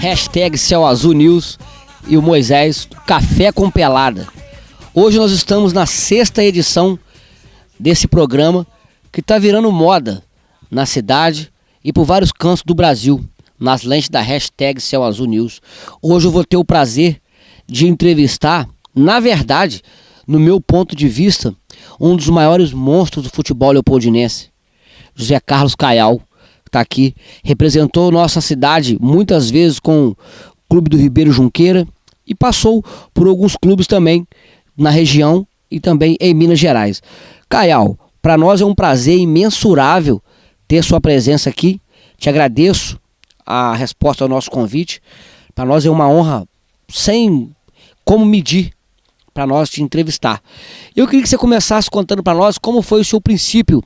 hashtag Céu Azul News e o Moisés, Café com Pelada. Hoje nós estamos na 6ª edição desse programa que está virando moda na cidade e por vários cantos do Brasil, nas lentes da hashtag Céu Azul News. Hoje eu vou ter o prazer de entrevistar, na verdade, no meu ponto de vista, um dos maiores monstros do futebol leopoldinense, José Carlos Caial, que está aqui, representou nossa cidade muitas vezes com o Clube do Ribeiro Junqueira e passou por alguns clubes também na região e também em Minas Gerais. Caial, para nós é um prazer imensurável ter sua presença aqui. Te agradeço a resposta ao nosso convite. Para nós é uma honra sem como medir para nós te entrevistar. Eu queria que você começasse contando para nós como foi o seu princípio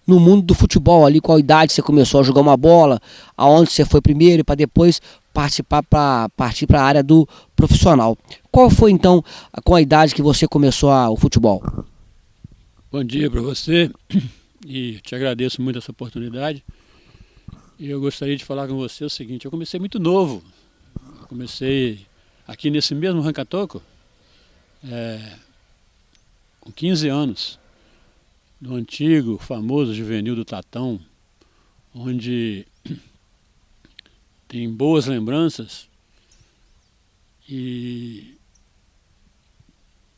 no mundo do futebol, ali qual idade você começou a jogar uma bola, aonde você foi primeiro para depois partir para a área do profissional. Qual foi então com a idade que você começou o futebol? Bom dia para você e te agradeço muito essa oportunidade. E eu gostaria de falar com você o seguinte: eu comecei muito novo. Eu comecei aqui nesse mesmo Rancatoco, com 15 anos, no antigo, famoso Juvenil do Tatão, onde tem boas lembranças, e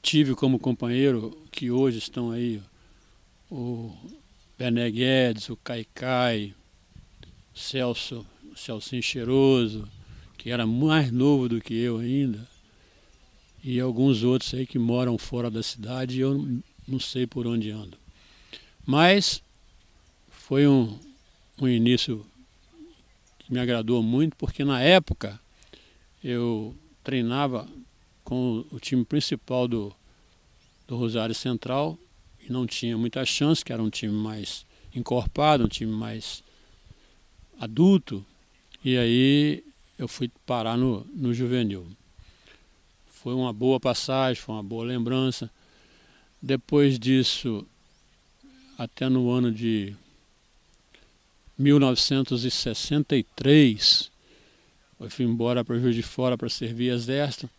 tive como companheiro que hoje estão aí o Bené Guedes, o Caicai, o Celcinho Cheiroso, que era mais novo do que eu ainda, e alguns outros aí que moram fora da cidade e eu não sei por onde andam. Mas foi um início que me agradou muito, porque na época eu treinava com o time principal do Rosário Central e não tinha muita chance, que era um time mais encorpado, um time mais adulto, e aí eu fui parar no juvenil. Foi uma boa passagem, foi uma boa lembrança. Depois disso, até no ano de 1963, eu fui embora para Juiz de Fora para servir exército.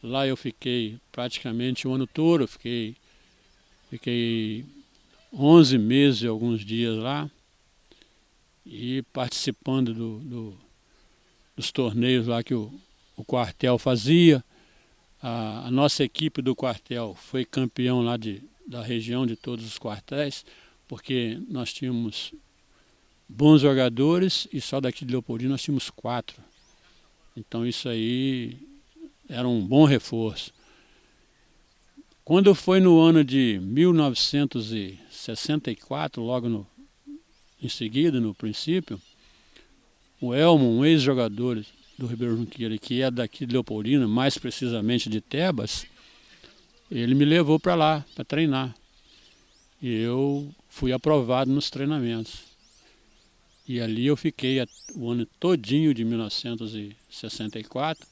Lá eu fiquei praticamente o ano todo, fiquei 11 meses e alguns dias lá, e participando dos torneios lá que o quartel fazia. A nossa equipe do quartel foi campeão lá da região, de todos os quartéis, porque nós tínhamos bons jogadores e só daqui de Leopoldina nós tínhamos 4. Então isso aí era um bom reforço. Quando foi no ano de 1964, logo em seguida, no princípio, o Elmo, um ex-jogador do Ribeiro Junqueira, que é daqui de Leopoldina, mais precisamente de Tebas, ele me levou para lá, para treinar. E eu fui aprovado nos treinamentos. E ali eu fiquei o ano todinho de 1964.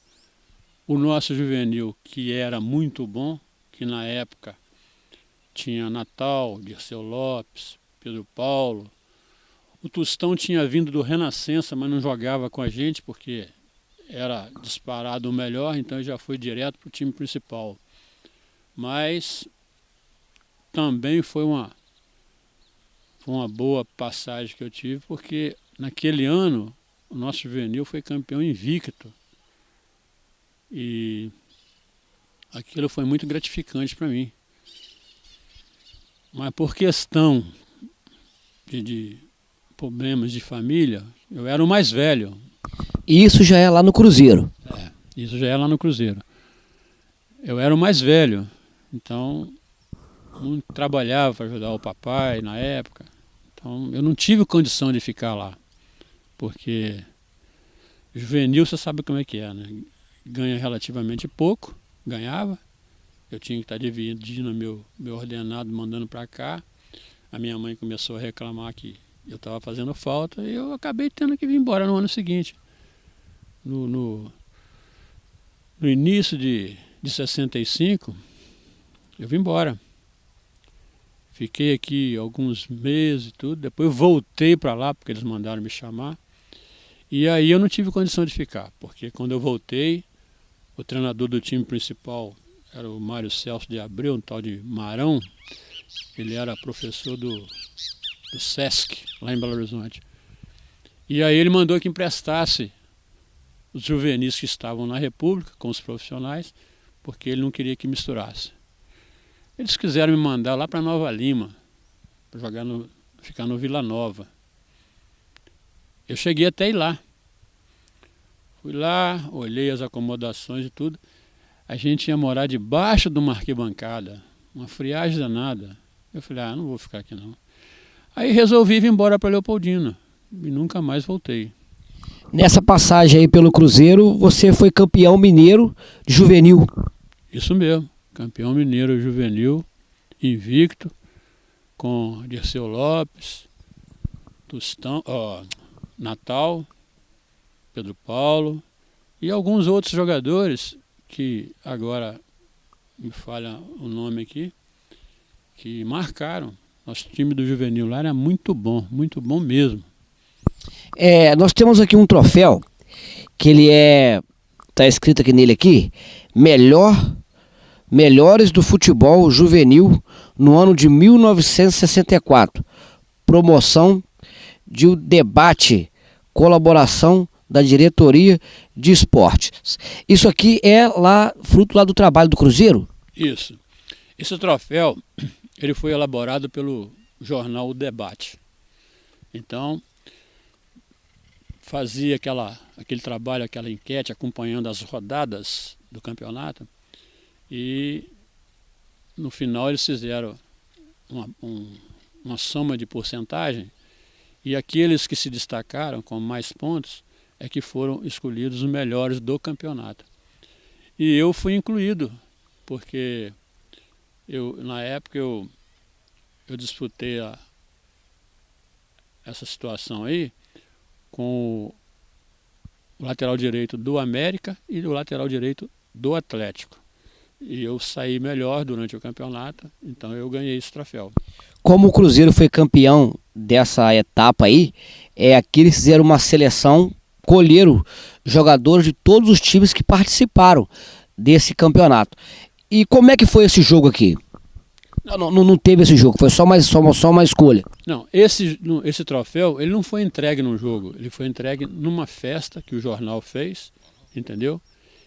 O nosso juvenil, que era muito bom, que na época tinha Natal, Dirceu Lopes, Pedro Paulo. O Tostão tinha vindo do Renascença, mas não jogava com a gente porque era disparado o melhor, então eu já fui direto para o time principal. Mas também foi uma boa passagem que eu tive, porque naquele ano o nosso juvenil foi campeão invicto. E aquilo foi muito gratificante para mim. Mas por questão de problemas de família, eu era o mais velho. E isso já é lá no Cruzeiro? Isso já é lá no Cruzeiro. Eu era o mais velho, então não trabalhava para ajudar o papai na época. Então eu não tive condição de ficar lá, porque juvenil você sabe como é que é, né? Ganha relativamente pouco, ganhava. Eu tinha que estar dividindo meu ordenado, mandando para cá. A minha mãe começou a reclamar que eu estava fazendo falta e eu acabei tendo que vir embora no ano seguinte. No início de 65, eu vim embora. Fiquei aqui alguns meses e tudo, depois voltei para lá porque eles mandaram me chamar. E aí eu não tive condição de ficar, porque quando eu voltei, o treinador do time principal era o Mário Celso de Abreu, um tal de Marão. Ele era professor do Sesc, lá em Belo Horizonte. E aí ele mandou que emprestasse os juvenis que estavam na República com os profissionais, porque ele não queria que misturasse. Eles quiseram me mandar lá para Nova Lima, para ficar no Vila Nova. Eu cheguei até ir lá. Fui lá, olhei as acomodações e tudo. A gente ia morar debaixo de uma arquibancada, uma friagem danada. Eu falei, não vou ficar aqui não. Aí resolvi vir embora para Leopoldina e nunca mais voltei. Nessa passagem aí pelo Cruzeiro, você foi campeão mineiro de juvenil. Isso mesmo, campeão mineiro juvenil, invicto, com Dirceu Lopes, Tostão, Natal, Pedro Paulo e alguns outros jogadores que agora me falha o nome aqui, que marcaram. Nosso time do juvenil lá era muito bom mesmo. Nós temos aqui um troféu, que ele tá escrito aqui nele aqui, melhores do futebol juvenil no ano de 1964. Promoção de debate, colaboração da diretoria de esportes. Isso aqui é fruto lá do trabalho do Cruzeiro? Isso. Esse troféu, ele foi elaborado pelo jornal O Debate. Então, fazia aquele trabalho, aquela enquete, acompanhando as rodadas do campeonato. E no final eles fizeram uma soma de porcentagem. E aqueles que se destacaram com mais pontos é que foram escolhidos os melhores do campeonato. E eu fui incluído, porque na época eu disputei essa situação aí com o lateral direito do América e o lateral direito do Atlético. E eu saí melhor durante o campeonato, então eu ganhei esse troféu. Como o Cruzeiro foi campeão dessa etapa aí, aqui eles fizeram uma seleção, colheram jogadores de todos os times que participaram desse campeonato. E como é que foi esse jogo aqui? Não teve esse jogo, foi só uma escolha. Não, esse troféu, ele não foi entregue num jogo, ele foi entregue numa festa que o jornal fez, entendeu?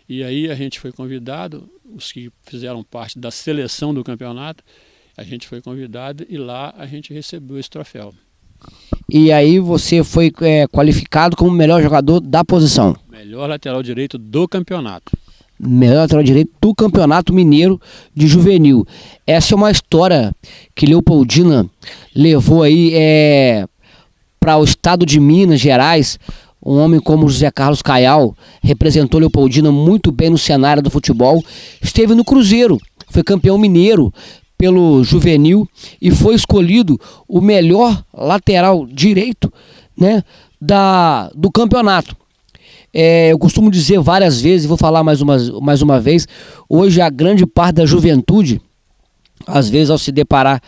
E aí a gente foi convidado, os que fizeram parte da seleção do campeonato, a gente foi convidado e lá a gente recebeu esse troféu. E aí você foi qualificado como melhor jogador da posição? Melhor lateral direito do campeonato. Melhor lateral direito do Campeonato Mineiro de Juvenil. Essa é uma história que Leopoldina levou aí para o estado de Minas Gerais. Um homem como José Carlos Caial representou Leopoldina muito bem no cenário do futebol. Esteve no Cruzeiro, foi campeão mineiro pelo Juvenil e foi escolhido o melhor lateral direito, né, do campeonato. Eu costumo dizer várias vezes, vou falar mais uma vez, hoje a grande parte da juventude, às vezes ao se deparar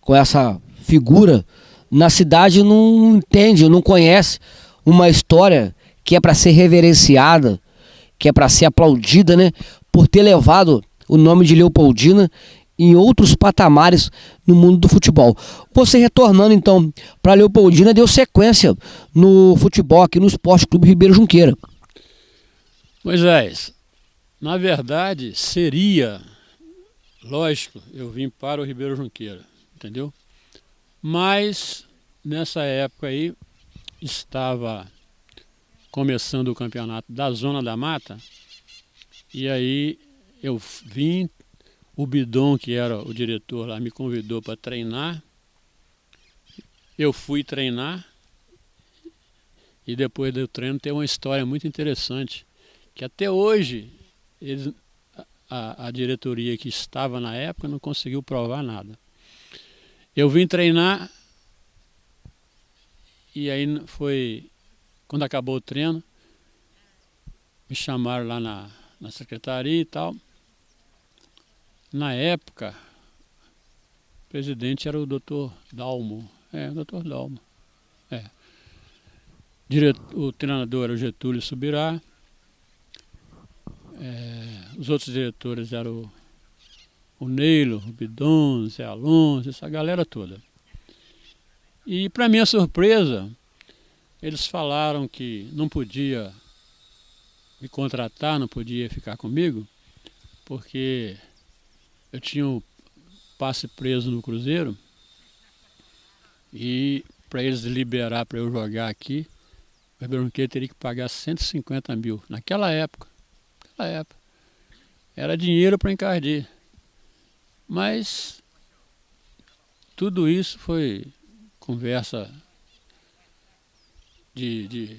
com essa figura, na cidade não entende, não conhece uma história que é para ser reverenciada, que é para ser aplaudida, né, por ter levado o nome de Leopoldina em outros patamares no mundo do futebol. Você retornando então para Leopoldina, deu sequência no futebol aqui no Esporte Clube Ribeiro Junqueira. Moisés, na verdade seria lógico eu vim para o Ribeiro Junqueira, entendeu? Mas nessa época aí estava começando o campeonato da Zona da Mata e aí eu vim. O Bidon, que era o diretor lá, me convidou para treinar. Eu fui treinar e depois do treino tem uma história muito interessante, que até hoje a diretoria que estava na época não conseguiu provar nada. Eu vim treinar e aí foi, quando acabou o treino, me chamaram lá na secretaria e tal. Na época, o presidente era o Dr. Dalmo. Dr. Dalmo. O treinador era o Getúlio Subirá. Os outros diretores eram o Neilo, o Bidon, o Zé Alonso, essa galera toda. E para minha surpresa, eles falaram que não podia me contratar, não podia ficar comigo, porque eu tinha um passe preso no Cruzeiro e para eles liberar para eu jogar aqui, o Ribeirão Preto teria que pagar 150 mil. Naquela época, era dinheiro para encardir. Mas tudo isso foi conversa de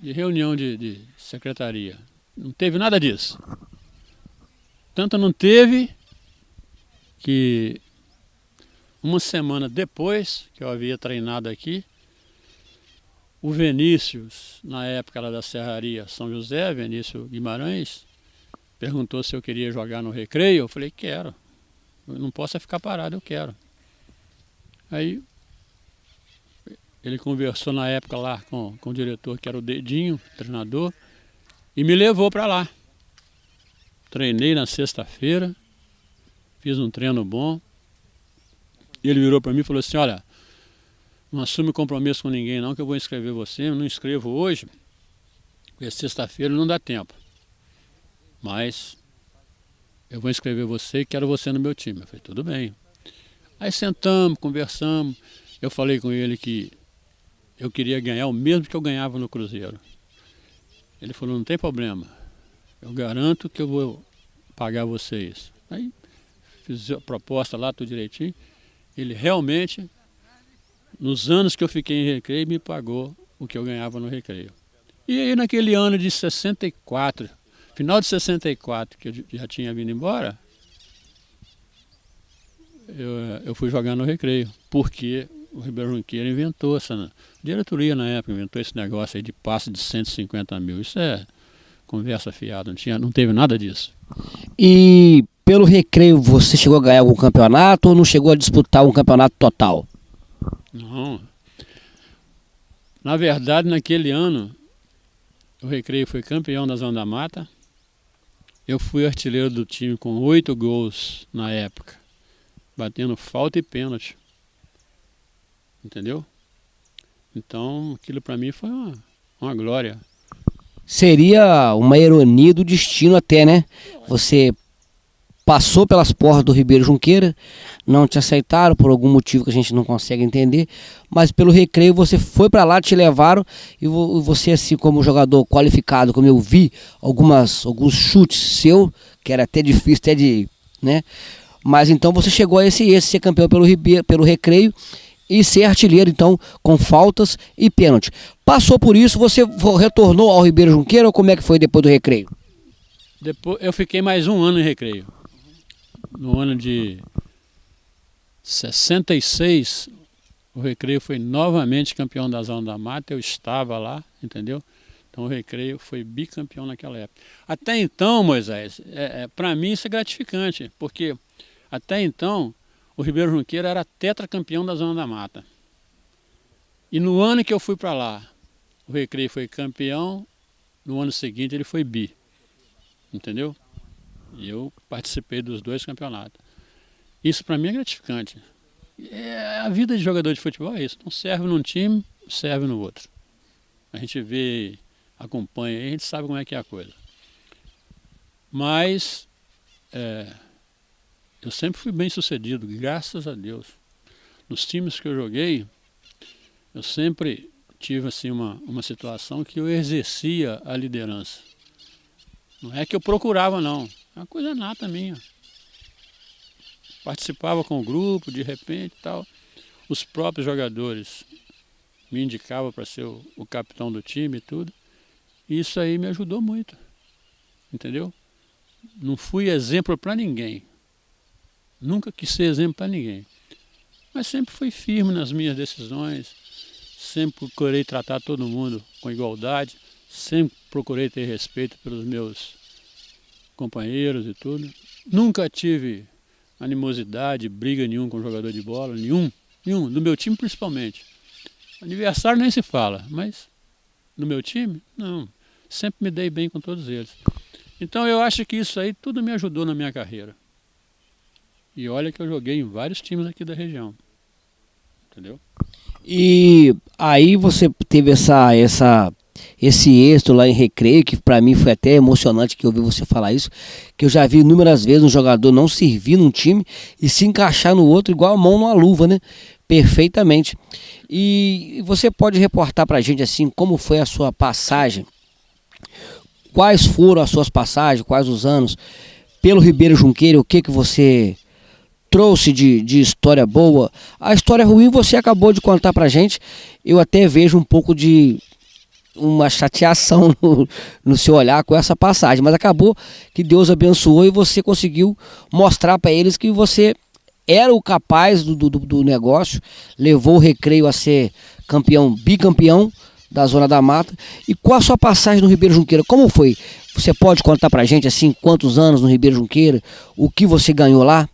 reunião de secretaria. Não teve nada disso. Tanto não teve que uma semana depois que eu havia treinado aqui, o Vinícius, na época lá da Serraria São José, Vinícius Guimarães, perguntou se eu queria jogar no recreio. Eu falei, quero. Eu não posso ficar parado, eu quero. Aí ele conversou na época lá com o diretor, que era o Dedinho, treinador, e me levou para lá. Treinei na sexta-feira, fiz um treino bom. Ele virou para mim e falou assim, olha, não assume compromisso com ninguém não, que eu vou inscrever você. Eu não inscrevo hoje, porque sexta-feira não dá tempo. Mas eu vou inscrever você e quero você no meu time. Eu falei, tudo bem. Aí sentamos, conversamos. Eu falei com ele que eu queria ganhar o mesmo que eu ganhava no Cruzeiro. Ele falou, não tem problema. Eu garanto que eu vou pagar você isso. Aí fiz a proposta lá, tudo direitinho. Ele realmente, nos anos que eu fiquei em recreio, me pagou o que eu ganhava no recreio. E aí naquele ano de 64, final de 64, que eu já tinha vindo embora, eu fui jogar no recreio, porque o Ribeirão Junqueira inventou essa diretoria na época, inventou esse negócio aí de passe de 150 mil. Isso é conversa fiada, não teve nada disso. E pelo recreio você chegou a ganhar algum campeonato ou não chegou a disputar um campeonato total? Não. Na verdade, naquele ano, o recreio foi campeão da Zona da Mata. Eu fui artilheiro do time com 8 gols na época, batendo falta e pênalti. Entendeu? Então, aquilo para mim foi uma glória. Seria uma ironia do destino até, né? Você passou pelas portas do Ribeirão Junqueira, não te aceitaram por algum motivo que a gente não consegue entender, mas pelo recreio você foi para lá, te levaram e você, assim como jogador qualificado, como eu vi, alguns chutes seu, que era até difícil, até de, né? Mas então você chegou a ser campeão pelo recreio e ser artilheiro, então, com faltas e pênalti. Passou por isso, você retornou ao Ribeirão Junqueira ou como é que foi depois do recreio? Depois eu fiquei mais um ano em recreio. No ano de 66, o recreio foi novamente campeão da Zona da Mata, eu estava lá, entendeu? Então o recreio foi bicampeão naquela época. Até então, Moisés, para mim isso é gratificante, porque até então o Ribeirão Junqueira era tetracampeão da Zona da Mata. E no ano que eu fui para lá, o recreio foi campeão, no ano seguinte ele foi bi, entendeu? E eu participei dos 2 campeonatos. Isso para mim é gratificante. A vida de jogador de futebol é isso. Não serve num time, serve no outro. A gente vê, acompanha, a gente sabe como é que é a coisa. Mas eu sempre fui bem sucedido, graças a Deus. Nos times que eu joguei, eu sempre tive assim, uma situação que eu exercia a liderança. Não é que eu procurava, não. É uma coisa nata minha. Participava com o grupo, de repente e tal. Os próprios jogadores me indicavam para ser o capitão do time e tudo. E isso aí me ajudou muito. Entendeu? Não fui exemplo para ninguém. Nunca quis ser exemplo para ninguém. Mas sempre fui firme nas minhas decisões. Sempre procurei tratar todo mundo com igualdade. Sempre procurei ter respeito pelos meus companheiros e tudo. Nunca tive animosidade, briga nenhuma com jogador de bola, nenhum, do meu time principalmente. Aniversário nem se fala, mas no meu time? Não. Sempre me dei bem com todos eles. Então eu acho que isso aí tudo me ajudou na minha carreira. E olha que eu joguei em vários times aqui da região. Entendeu? E aí você teve esse êxito lá em Recreio, que para mim foi até emocionante que eu ouvi você falar isso, que eu já vi inúmeras vezes um jogador não servir num time e se encaixar no outro igual a mão numa luva, né? Perfeitamente. E você pode reportar pra gente assim como foi a sua passagem? Quais foram as suas passagens, quais os anos pelo Ribeiro Junqueira, o que você trouxe de história boa? A história ruim você acabou de contar pra gente. Eu até vejo um pouco de uma chateação no seu olhar com essa passagem, mas acabou que Deus abençoou e você conseguiu mostrar para eles que você era o capaz do negócio, levou o Recreio a ser campeão, bicampeão da Zona da Mata. E qual a sua passagem no Ribeiro Junqueira? Como foi? Você pode contar pra gente assim, quantos anos no Ribeiro Junqueira, o que você ganhou lá?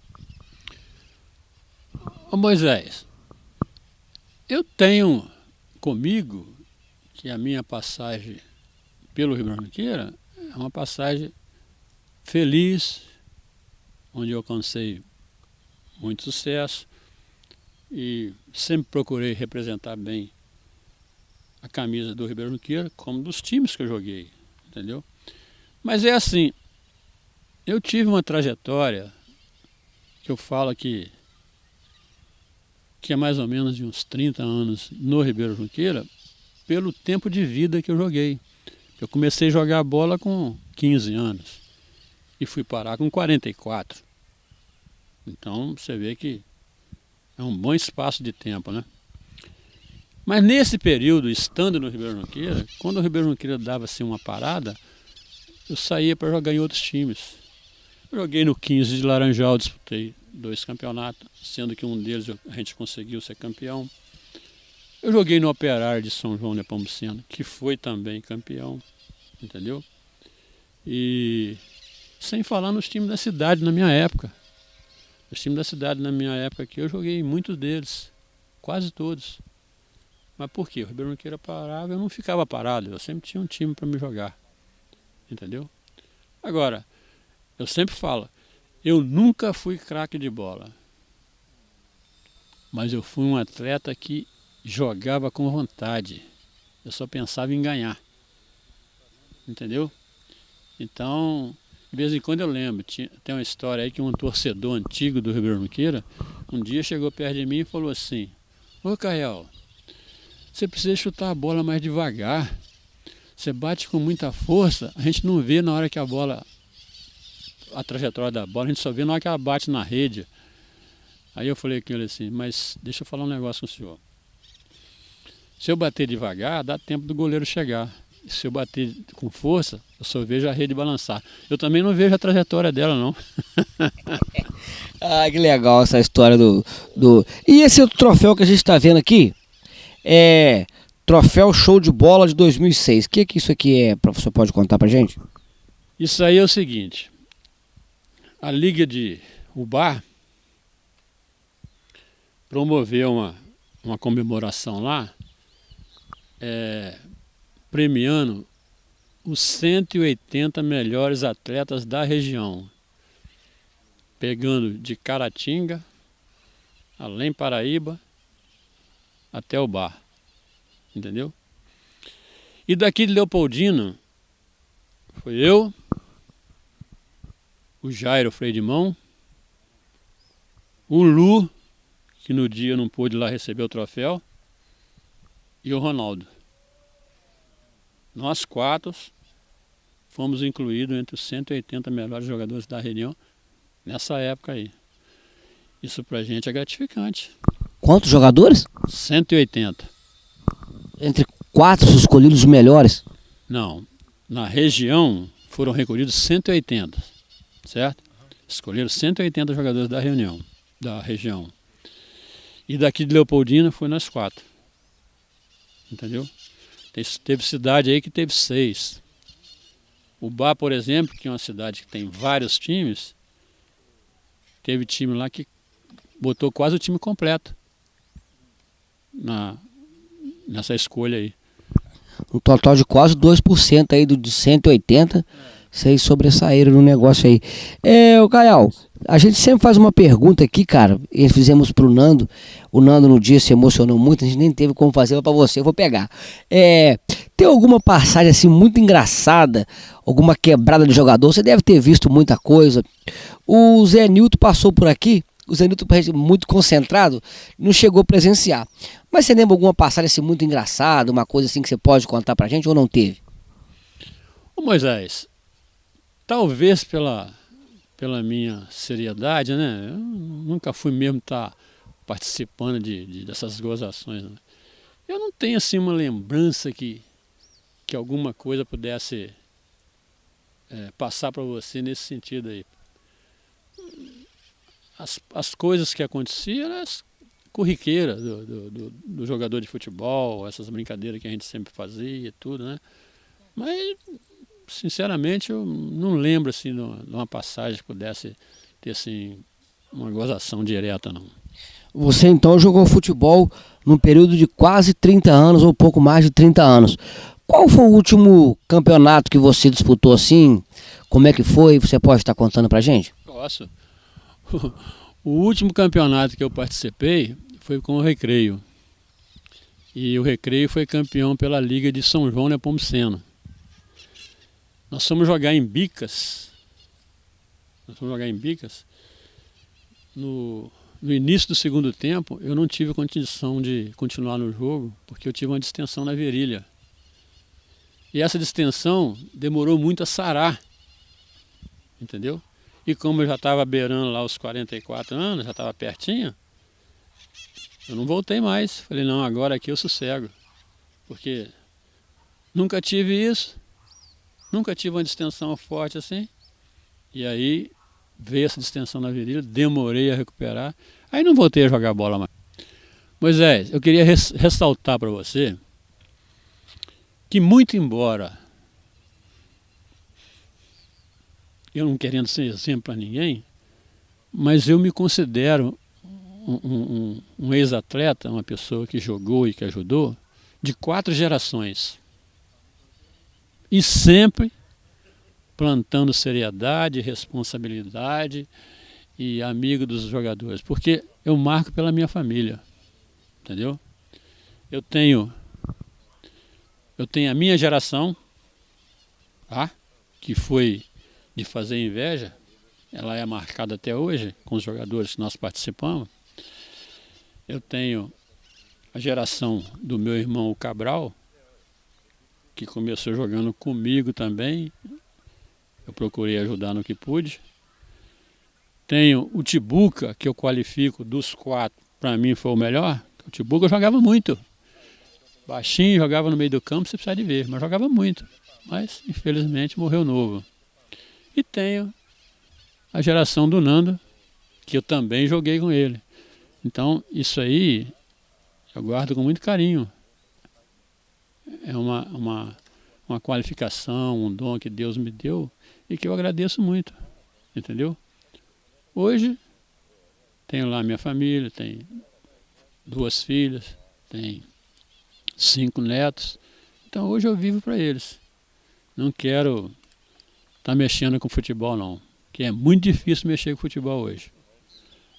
Ô Moisés, eu tenho comigo que a minha passagem pelo Ribeiro Junqueira é uma passagem feliz, onde eu alcancei muito sucesso e sempre procurei representar bem a camisa do Ribeiro Junqueira, como dos times que eu joguei, entendeu? Mas é assim, eu tive uma trajetória que eu falo que é mais ou menos de uns 30 anos no Ribeiro Junqueira, pelo tempo de vida que eu joguei. Eu comecei a jogar bola com 15 anos e fui parar com 44. Então você vê que é um bom espaço de tempo, né? Mas nesse período, estando no Ribeiro Junqueira, quando o Ribeiro Junqueira dava assim uma parada, eu saía para jogar em outros times. Eu joguei no 15 de Laranjal, disputei 2 campeonatos, sendo que um deles a gente conseguiu ser campeão. Eu joguei no Operário de São João Nepomuceno, que foi também campeão, entendeu? E sem falar nos times da cidade na minha época. Os times da cidade na minha época aqui, eu joguei em muitos deles, quase todos. Mas por quê? O Ribeiro Junqueira parava, eu não ficava parado, eu sempre tinha um time para me jogar, entendeu? Agora, eu sempre falo, eu nunca fui craque de bola, mas eu fui um atleta que jogava com vontade, eu só pensava em ganhar, entendeu? Então, de vez em quando eu lembro, tem uma história aí que um torcedor antigo do Ribeiro Junqueira, um dia chegou perto de mim e falou assim, ô Cael, você precisa chutar a bola mais devagar, você bate com muita força, a gente não vê na hora que a bola, a trajetória da bola, a gente só vê na hora que ela bate na rede. Aí eu falei com ele assim, mas deixa eu falar um negócio com o senhor. Se eu bater devagar, dá tempo do goleiro chegar. Se eu bater com força, eu só vejo a rede balançar. Eu também não vejo a trajetória dela, não. Ah, que legal essa história E esse outro troféu que a gente está vendo aqui é Troféu Show de Bola de 2006. O que isso aqui é? Você pode contar pra gente? Isso aí é o seguinte. A Liga de Ubá promoveu uma comemoração lá, premiando os 180 melhores atletas da região, pegando de Caratinga, além Paraíba, até o Bar, entendeu? E daqui de Leopoldina, foi eu, o Jairo Freidimão, o Lu, que no dia não pôde ir lá receber o troféu, e o Ronaldo. Nós 4 fomos incluídos entre os 180 melhores jogadores da região nessa época aí. Isso pra gente é gratificante. Quantos jogadores? 180. Entre 4 escolhidos os melhores? Não, na região foram recolhidos 180, certo? Escolheram 180 jogadores da região. E daqui de Leopoldina foi nós 4. Entendeu? Teve cidade aí que teve 6. Ubá, por exemplo, que é uma cidade que tem vários times, teve time lá que botou quase o time completo nessa escolha aí. Um total de quase 2% aí de 180. Vocês sobressaíram no negócio aí. Ô Caial, a gente sempre faz uma pergunta aqui, cara. E fizemos pro Nando. O Nando no dia se emocionou muito, a gente nem teve como fazer, mas pra você eu vou pegar. Tem alguma passagem assim muito engraçada, alguma quebrada de jogador? Você deve ter visto muita coisa. O Zé Nilton passou por aqui. O Zé Nilton, muito concentrado, não chegou a presenciar. Mas você lembra alguma passagem assim muito engraçada, uma coisa assim que você pode contar pra gente ou não teve? Ô Moisés, talvez pela minha seriedade, né? Eu nunca fui mesmo estar participando dessas gozações, né? Eu não tenho assim uma lembrança que alguma coisa pudesse passar para você nesse sentido aí. As coisas que aconteciam eram as corriqueiras do jogador de futebol, essas brincadeiras que a gente sempre fazia e tudo, né? Mas, sinceramente, eu não lembro assim de uma passagem que pudesse ter assim, uma gozação direta, não. Você então jogou futebol num período de quase 30 anos ou pouco mais de 30 anos. Qual foi o último campeonato que você disputou assim? Como é que foi? Você pode estar contando pra gente? Posso. O último campeonato que eu participei foi com o Recreio. E o Recreio foi campeão pela Liga de São João Nepomuceno. Nós fomos jogar em Bicas. No início do segundo tempo, eu não tive condição de continuar no jogo, porque eu tive uma distensão na virilha. E essa distensão demorou muito a sarar, entendeu? E como eu já estava beirando lá os 44 anos, já estava pertinho, eu não voltei mais. Falei, não, agora aqui eu sossego. Porque nunca tive isso, nunca tive uma distensão forte assim. E aí veio essa distensão na virilha, demorei a recuperar, aí não voltei a jogar bola mais. Moisés, eu queria ressaltar para você que muito embora eu não querendo ser exemplo para ninguém, mas eu me considero um ex-atleta, uma pessoa que jogou e que ajudou, de 4 gerações. E sempre plantando seriedade, responsabilidade e amigo dos jogadores. Porque eu marco pela minha família, entendeu? Eu tenho a minha geração, tá? Que foi de fazer inveja, ela é marcada até hoje com os jogadores que nós participamos. Eu tenho a geração do meu irmão o Cabral, que começou jogando comigo também. Eu procurei ajudar no que pude. Tenho o Tibuca, que eu qualifico dos 4, para mim foi o melhor. O Tibuca eu jogava muito. Baixinho, jogava no meio do campo, você precisa de ver, mas jogava muito. Mas, infelizmente, morreu novo. E tenho a geração do Nando, que eu também joguei com ele. Então, isso aí eu guardo com muito carinho. É uma qualificação, um dom que Deus me deu e que eu agradeço muito, entendeu? Hoje, tenho lá minha família, tenho 2 filhas, tenho 5 netos. Então, hoje eu vivo para eles. Não quero estar mexendo com futebol, não. Que é muito difícil mexer com futebol hoje.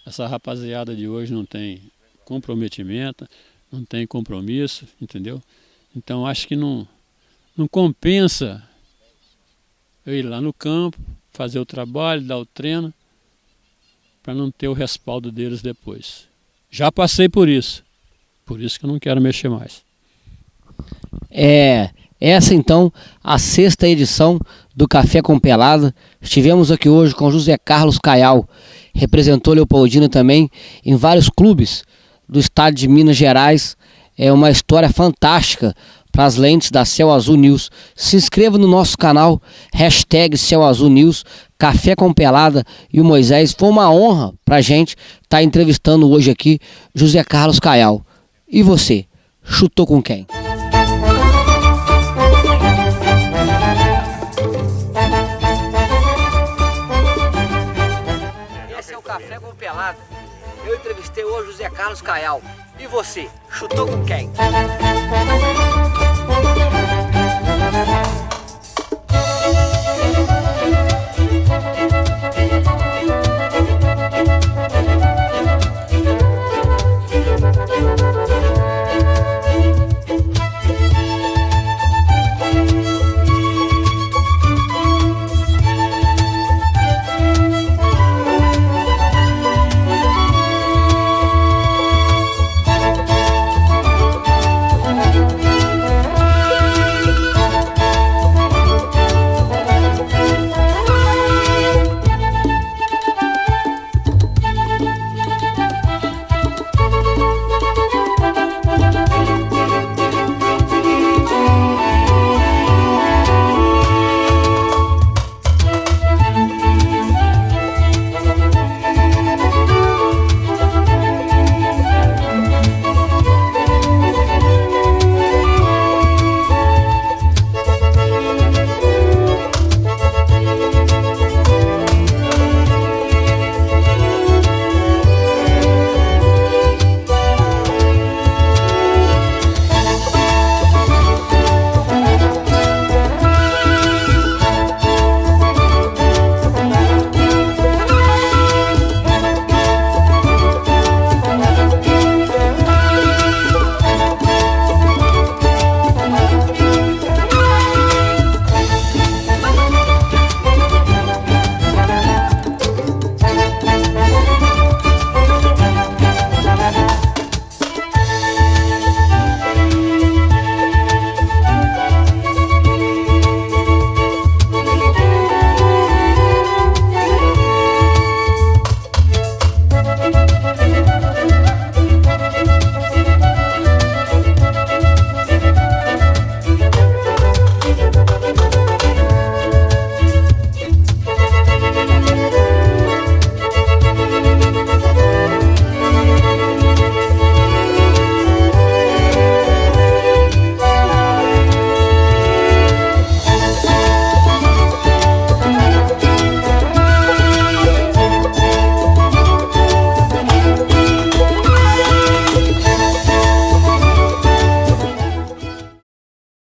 Essa rapaziada de hoje não tem comprometimento, não tem compromisso, entendeu? Então acho que não compensa eu ir lá no campo, fazer o trabalho, dar o treino, para não ter o respaldo deles depois. Já passei por isso que eu não quero mexer mais. Essa então, a 6ª edição do Café com Pelada. Estivemos aqui hoje com José Carlos Caial, representou Leopoldina também em vários clubes do estado de Minas Gerais. É uma história fantástica para as lentes da Céu Azul News. Se inscreva no nosso canal, #Céu Azul News, Café com Pelada e o Moisés. Foi uma honra para a gente estar entrevistando hoje aqui José Carlos Caial. E você, chutou com quem? Esse é o Café com Pelada. Eu entrevistei hoje José Carlos Caial. E você, chutou com quem?